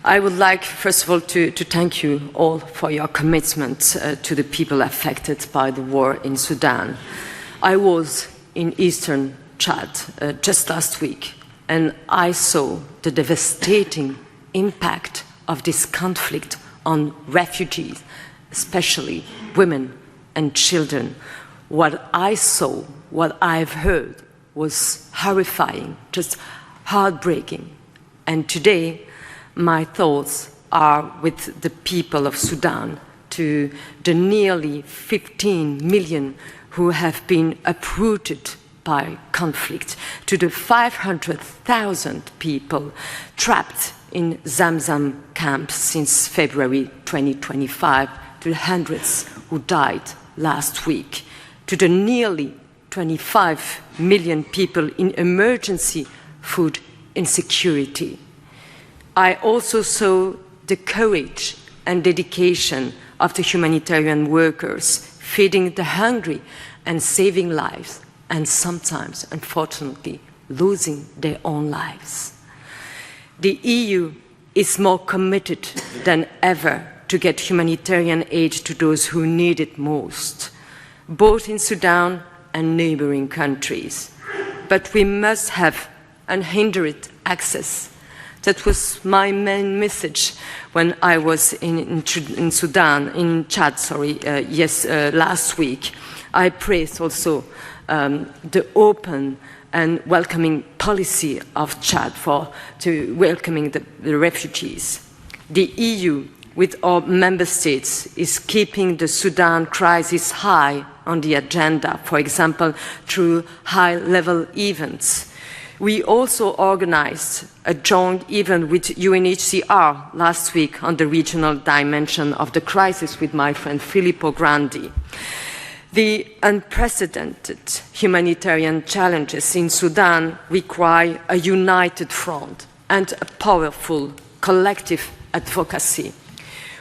I would like, first of all, to thank you all for your commitment to the people affected by the war in Sudan. I was in eastern Chad just last week, and I saw the devastating impact of this conflict on refugees, especially women and children. What I saw, what I've heard, was horrifying, just heartbreaking. And today, my thoughts are with the people of Sudan, to the nearly 15 million who have been uprooted by conflict, to the 500,000 people trapped in Zamzam camps since February 2025, to the hundreds who died last week, to the nearly 25 million people in emergency food insecurity. I also saw the courage and dedication of the humanitarian workers feeding the hungry and saving lives, and sometimes, unfortunately, losing their own lives. The EU is more committed than ever to get humanitarian aid to those who need it most, both in Sudan and neighboring countries. But we must have unhindered access. That was my main message when I was in Chad, last week. I praised also the open and welcoming policy of Chad to welcoming the refugees. The EU, with our member states, is keeping the Sudan crisis high on the agenda, for example, through high-level events. We also organized a joint event with UNHCR last week on the regional dimension of the crisis with my friend Filippo Grandi. The unprecedented humanitarian challenges in Sudan require a united front and a powerful collective advocacy.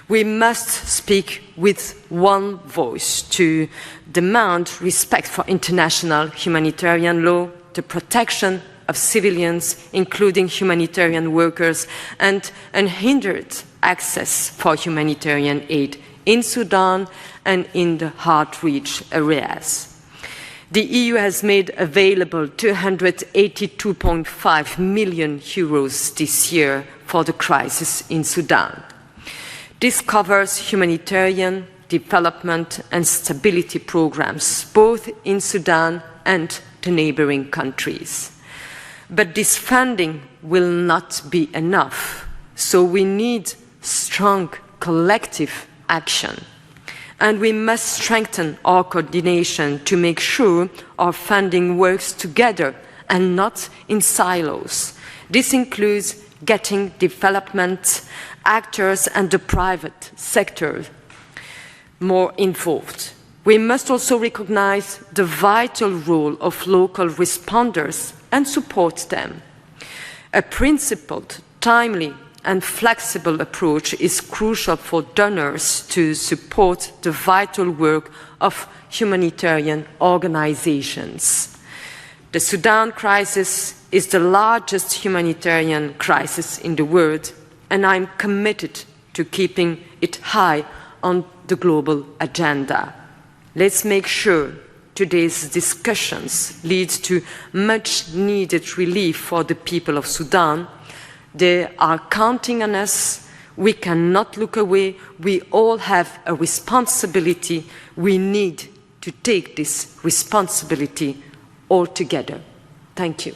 We must speak with one voice to demand respect for international humanitarian law, the protection of civilians, including humanitarian workers, and unhindered access for humanitarian aid in Sudan and in the hard-reached areas. The EU has made available €282.5 million this year for the crisis in Sudan. This covers humanitarian, development and stability programs, both in Sudan and the neighboring countries. But this funding will not be enough, so we need strong collective action. And we must strengthen our coordination to make sure our funding works together and not in silos. This includes getting development actors and the private sector more involved. We must also recognize the vital role of local responders and support them. A principled, timely and flexible approach is crucial for donors to support the vital work of humanitarian organizations. The Sudan crisis is the largest humanitarian crisis in the world, and I'm committed to keeping it high on the global agenda. Let's make sure today's discussions lead to much-needed relief for the people of Sudan. They are counting on us. We cannot look away. We all have a responsibility. We need to take this responsibility all together. Thank you.